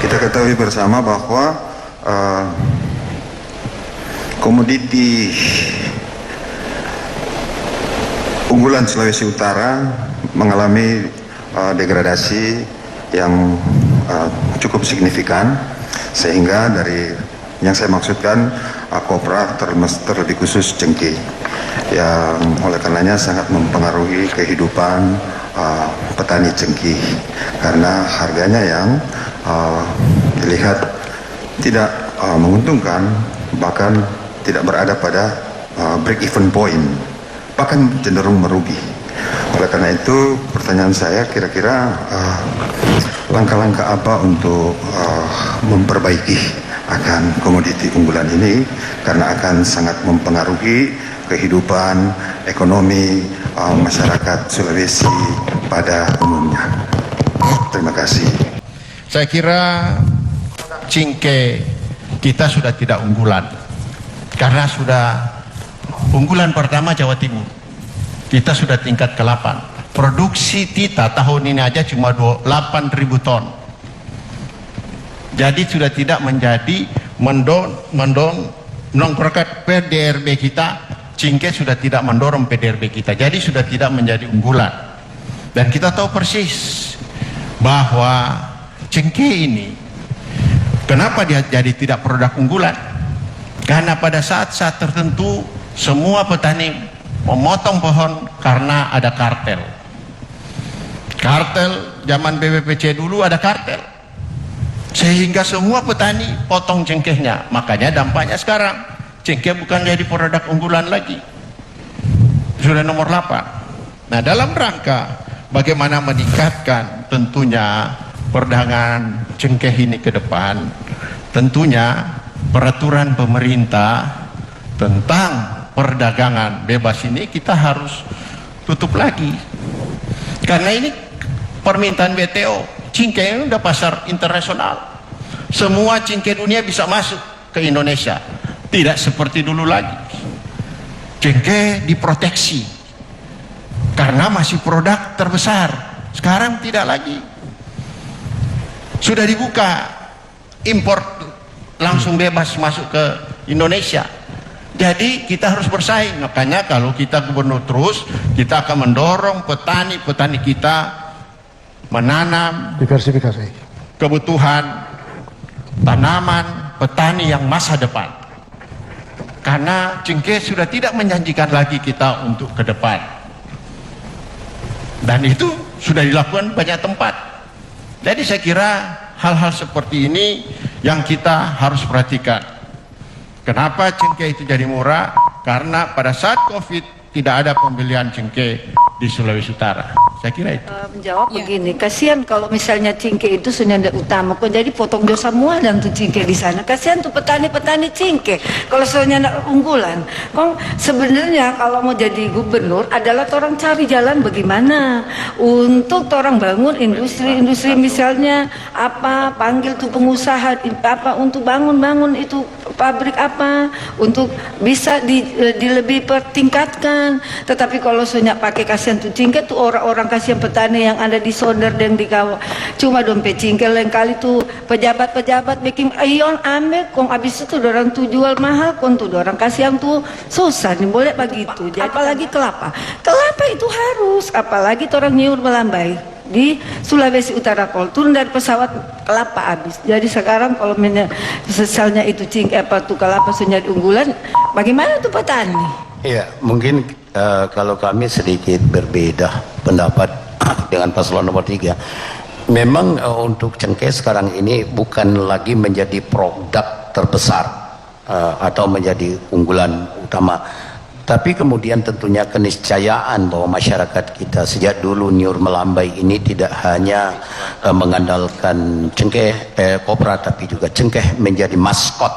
Kita ketahui bersama bahwa komoditi unggulan Sulawesi Utara mengalami degradasi yang cukup signifikan, sehingga dari yang saya maksudkan kopra terlebih khusus cengkeh, yang oleh karenanya sangat mempengaruhi kehidupan petani cengkeh, karena harganya yang dilihat tidak menguntungkan, bahkan tidak berada pada break even point, bahkan cenderung merugi. Oleh karena itu, pertanyaan saya kira-kira langkah-langkah apa untuk memperbaiki akan komoditi unggulan ini, karena akan sangat mempengaruhi kehidupan ekonomi masyarakat Sulawesi pada umumnya. Terima kasih. Saya kira cengkeh kita sudah tidak unggulan, karena sudah unggulan pertama Jawa Timur, kita sudah tingkat ke-8. Produksi kita tahun ini aja cuma 8.000 ton. Jadi sudah tidak menjadi mendongkrak PDRB kita. Cengkeh sudah tidak mendorong PDRB kita, jadi sudah tidak menjadi unggulan. Dan kita tahu persis bahwa cengkeh ini kenapa dia jadi tidak produk unggulan, karena pada saat-saat tertentu semua petani memotong pohon karena ada kartel. Kartel zaman BPPC dulu ada kartel, sehingga semua petani potong cengkehnya. Makanya dampaknya sekarang cengkeh bukan jadi produk unggulan lagi, sudah nomor 8. Nah, dalam rangka bagaimana meningkatkan tentunya perdagangan cengkeh ini ke depan, tentunya peraturan pemerintah tentang perdagangan bebas ini kita harus tutup lagi, karena ini permintaan WTO. Cengkeh ini udah pasar internasional, semua cengkeh dunia bisa masuk ke Indonesia, tidak seperti dulu lagi. Cengkeh diproteksi karena masih produk terbesar, sekarang tidak lagi, sudah dibuka, impor langsung bebas masuk ke Indonesia. Jadi kita harus bersaing. Makanya kalau kita gubernur terus, kita akan mendorong petani-petani kita menanam diversifikasi kebutuhan tanaman petani yang masa depan, karena cengkeh sudah tidak menjanjikan lagi kita untuk ke depan, dan itu sudah dilakukan banyak tempat. Jadi saya kira hal-hal seperti ini yang kita harus perhatikan. Kenapa cengkeh itu jadi murah? Karena pada saat COVID tidak ada pembelian cengkeh di Sulawesi Utara. Saya kira itu. Menjawab begini, kasihan kalau misalnya cengkeh itu senyanda utama, kok jadi potong dosa semua dan tuh cengkeh di sana. Kasihan tuh petani-petani cengkeh kalau senyanda unggulan. Kok sebenarnya kalau mau jadi gubernur adalah orang cari jalan bagaimana untuk orang bangun industri misalnya apa, panggil tuh pengusaha apa untuk bangun itu pabrik apa untuk bisa lebih pertingkatkan. Tetapi kalau senyap pakai kasihan tuh cengkeh tuh orang-orang kasihan petani yang ada di Sonder dan di Kawah, cuma dompet cingkel lain kali tuh pejabat-pejabat bikin ayon ambil kong abis itu orang tuh jual mahal kong tuh orang kasihan tuh susah nih boleh begitu. Jadi apalagi kelapa itu harus, apalagi orang nyur melambai di Sulawesi Utara, kalau turun dari pesawat kelapa habis. Jadi sekarang kalau misalnya itu cingkel apa tuh kelapa sudah unggulan, bagaimana tuh petani? Iya, mungkin kalau kami sedikit berbeda pendapat dengan paslon nomor 3. Memang untuk cengkeh sekarang ini bukan lagi menjadi produk terbesar atau menjadi unggulan utama, tapi kemudian tentunya keniscayaan bahwa masyarakat kita sejak dulu nyur melambai ini tidak hanya mengandalkan cengkeh kopra, tapi juga cengkeh menjadi maskot.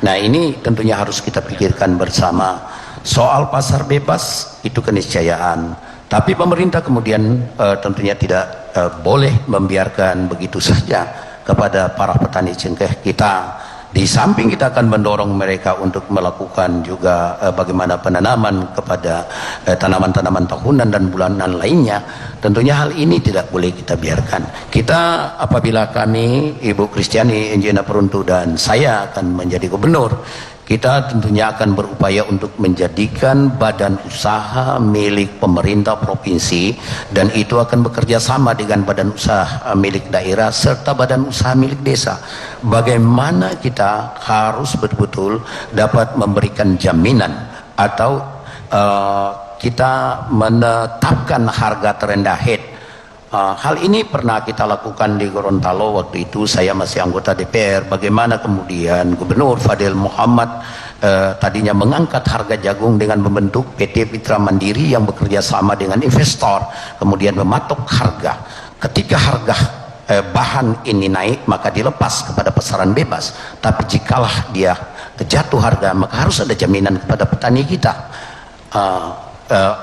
Nah, ini tentunya harus kita pikirkan bersama. Soal pasar bebas itu keniscayaan, tapi pemerintah kemudian tentunya tidak boleh membiarkan begitu saja kepada para petani cengkeh kita Di samping kita akan mendorong mereka untuk melakukan juga bagaimana penanaman kepada tanaman-tanaman tahunan dan bulanan lainnya, tentunya hal ini tidak boleh kita biarkan. Kita, apabila kami, Ibu Kristiani, Engineer Peruntu dan saya akan menjadi gubernur, kita tentunya akan berupaya untuk menjadikan badan usaha milik pemerintah provinsi, dan itu akan bekerja sama dengan badan usaha milik daerah serta badan usaha milik desa. Bagaimana kita harus betul-betul dapat memberikan jaminan atau kita menetapkan harga terendah head. Hal ini pernah kita lakukan di Gorontalo waktu itu saya masih anggota DPR. Bagaimana kemudian Gubernur Fadil Muhammad tadinya mengangkat harga jagung dengan membentuk PT Mitra Mandiri yang bekerja sama dengan investor, kemudian mematok harga. Ketika harga bahan ini naik, maka dilepas kepada pasaran bebas. Tapi jikalah dia jatuh harga, maka harus ada jaminan kepada petani kita.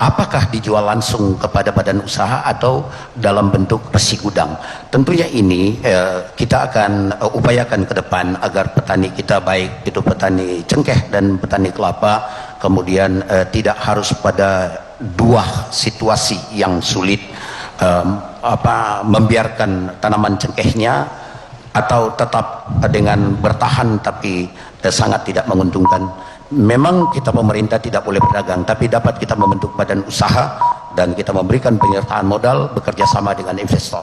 Apakah dijual langsung kepada badan usaha atau dalam bentuk resi gudang. Tentunya ini kita akan upayakan ke depan agar petani kita, baik itu petani cengkeh dan petani kelapa, kemudian tidak harus pada dua situasi yang sulit, membiarkan tanaman cengkehnya atau tetap dengan bertahan tapi sangat tidak menguntungkan. Memang kita pemerintah tidak boleh berdagang, tapi dapat kita membentuk badan usaha dan kita memberikan penyertaan modal bekerja sama dengan investor.